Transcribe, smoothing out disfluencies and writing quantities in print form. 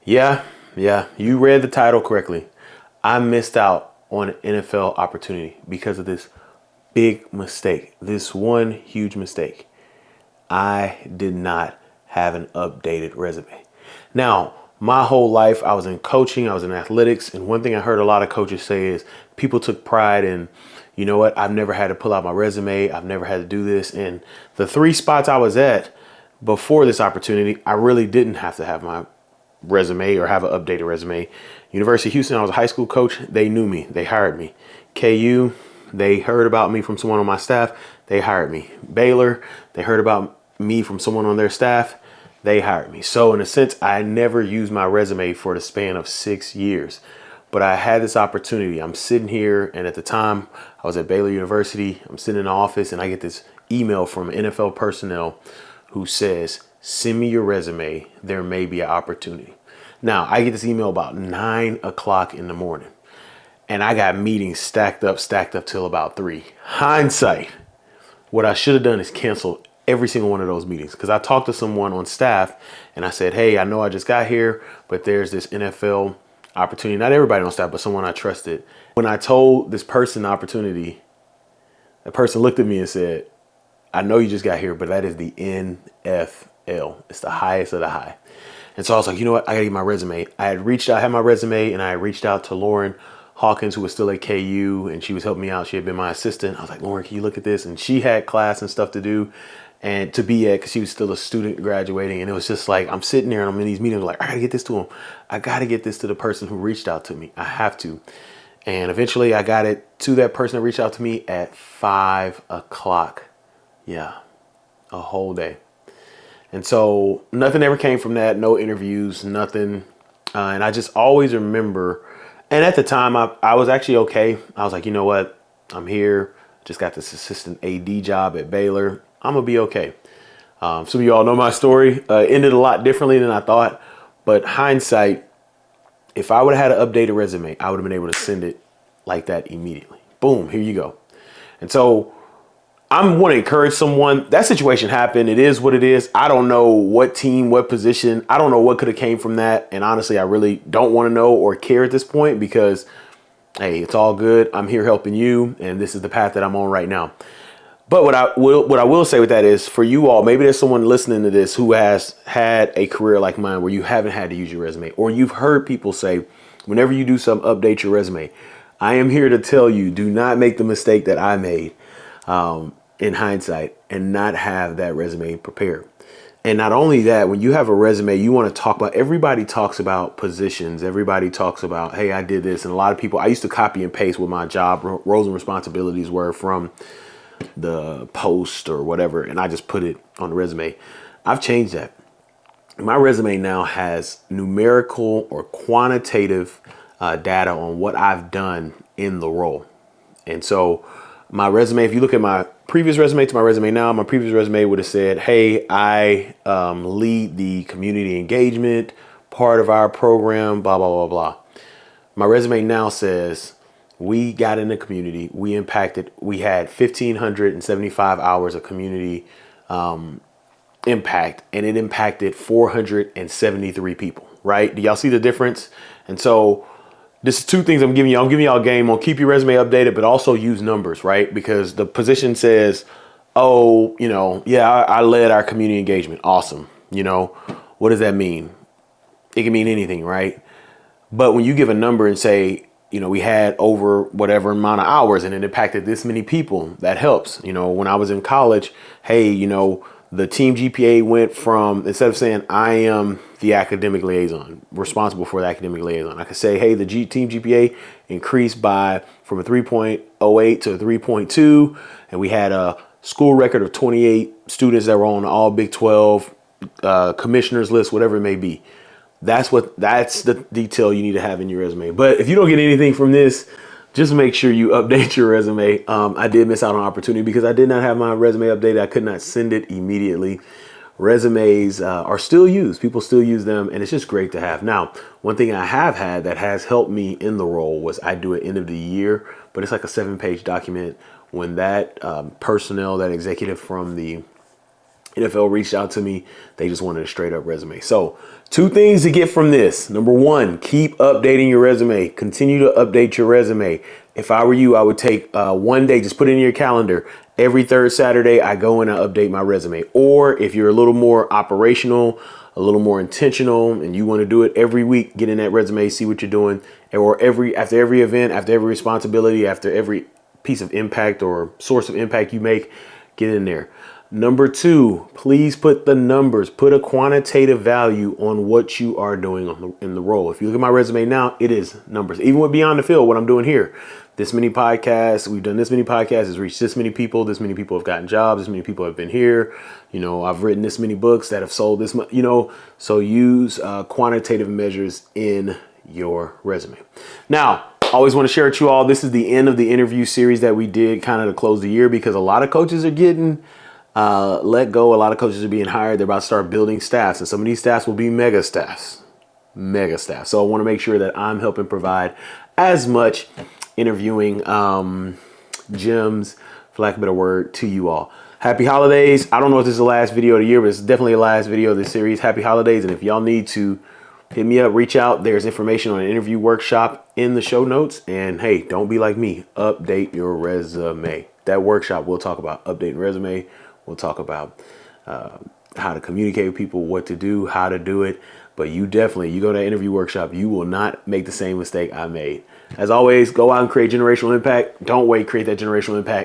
Yeah, you read the title correctly. I missed out on an NFL opportunity because of this big mistake, this one huge mistake. I did not have an updated resume. Now, my whole life, I was in coaching, I was in athletics, and one thing I heard a lot of coaches say is people took pride in, you know what, I've never had to pull out my resume, I've never had to do this. And the three spots I was at before this opportunity, I really didn't have to have my resume or have an updated resume. University of Houston, I was a high school coach. They knew me. They hired me. KU, they heard about me from someone on my staff. They hired me. Baylor, they heard about me from someone on their staff. They hired me. So in a sense, I never used my resume for the span of 6 years. But I had this opportunity. I'm sitting here, and at the time I was at Baylor University. I'm sitting in the office, and I get this email from NFL personnel who says, send me your resume. There may be an opportunity. Now, I get this email about 9 o'clock in the morning, and I got meetings stacked up till about 3. Hindsight, what I should have done is cancel every single one of those meetings, because I talked to someone on staff and I said, hey, I know I just got here, but there's this NFL opportunity. Not everybody on staff, but someone I trusted. When I told this person the opportunity, the person looked at me and said, I know you just got here, but that is the NFL. It's the highest of the high. And so I was like, you know what? I gotta get my resume. I had my resume, and I had reached out to Lauren Hawkins, who was still at KU, and she was helping me out. She had been my assistant. I was like, Lauren, can you look at this? And she had class and stuff to do and to be at, because she was still a student graduating. And it was just like, I'm sitting there and I'm in these meetings like, I gotta get this to him. I gotta get this to the person who reached out to me. I have to. And eventually I got it to that person that reached out to me at 5 o'clock. Yeah, a whole day. And so nothing ever came from that. No interviews, nothing. And I just always remember, and at the time I was actually okay. I was like, you know what? I'm here. Just got this assistant AD job at Baylor. I'm going to be okay. Some of you all know my story. Ended a lot differently than I thought. But hindsight, if I would have had an updated resume, I would have been able to send it like that immediately. Boom, here you go. And so I want to encourage someone. That situation happened. It is what it is. I don't know what team, what position. I don't know what could have came from that. And honestly, I really don't want to know or care at this point, because, hey, it's all good. I'm here helping you, and this is the path that I'm on right now. But what I will say with that is, for you all, maybe there's someone listening to this who has had a career like mine where you haven't had to use your resume, or you've heard people say, whenever you do something, update your resume. I am here to tell you, do not make the mistake that I made in hindsight and not have that resume prepared. And not only that, when you have a resume, you want to talk about, everybody talks about positions. Everybody talks about, hey, I did this. And a lot of people, I used to copy and paste what my job roles and responsibilities were from the post or whatever, and I just put it on the resume. I've changed that. My resume now has numerical or quantitative data on what I've done in the role. And so my resume, if you look at my previous resume to my resume now, my previous resume would have said, hey, I lead the community engagement part of our program, blah, blah, blah, blah. My resume now says, we got in the community, we impacted, we had 1,575 hours of community impact, and it impacted 473 people, right? Do y'all see the difference? And so this is two things I'm giving you. I'm giving y'all a game on keep your resume updated, but also use numbers, right? Because the position says, oh, you know, yeah, I led our community engagement. Awesome. You know, what does that mean? It can mean anything, right? But when you give a number and say, you know, we had over whatever amount of hours and it impacted this many people, that helps. You know, when I was in college, hey, you know, the team GPA went from, instead of saying I am the academic liaison, responsible for the academic liaison, I could say, hey, the team GPA increased from a 3.08 to a 3.2. And we had a school record of 28 students that were on all Big 12 commissioners list, whatever it may be. That's the detail you need to have in your resume. But if you don't get anything from this, just make sure you update your resume. I did miss out on opportunity because I did not have my resume updated. I could not send it immediately. Resumes are still used. People still use them, and it's just great to have. Now, one thing I have had that has helped me in the role was I do an end of the year, but it's like a 7-page document. When that personnel, that executive from the NFL reached out to me. They just wanted a straight up resume. So 2 things to get from this. Number 1, keep updating your resume. Continue to update your resume. If I were you, I would take one day, just put it in your calendar. Every 3rd Saturday, I go in and update my resume. Or if you're a little more operational, a little more intentional, and you want to do it every week, get in that resume, see what you're doing. Or after every event, after every responsibility, after every piece of impact or source of impact you make, get in there. Number 2, please put the numbers, put a quantitative value on what you are doing in the role. If you look at my resume now, it is numbers. Even with Beyond the Field, what I'm doing here, this many podcasts, we've done this many podcasts, it's reached this many people have gotten jobs, this many people have been here. I've written this many books that have sold this much, so use quantitative measures in your resume. Now, I always want to share with you all, this is the end of the interview series that we did kind of to close the year, because a lot of coaches are getting let go. A lot of coaches are being hired. They're about to start building staffs, and some of these staffs will be mega staffs. So I want to make sure that I'm helping provide as much interviewing gems, for lack of a better word, to you all. Happy holidays. I don't know if this is the last video of the year, but it's definitely the last video of this series. Happy holidays. And if y'all need to hit me up, reach out. There's information on an interview workshop in the show notes. And hey, don't be like me. Update your resume. That workshop, we'll talk about updating resume. We'll talk about how to communicate with people, what to do, how to do it. But you go to that interview workshop, you will not make the same mistake I made. As always, go out and create generational impact. Don't wait, create that generational impact.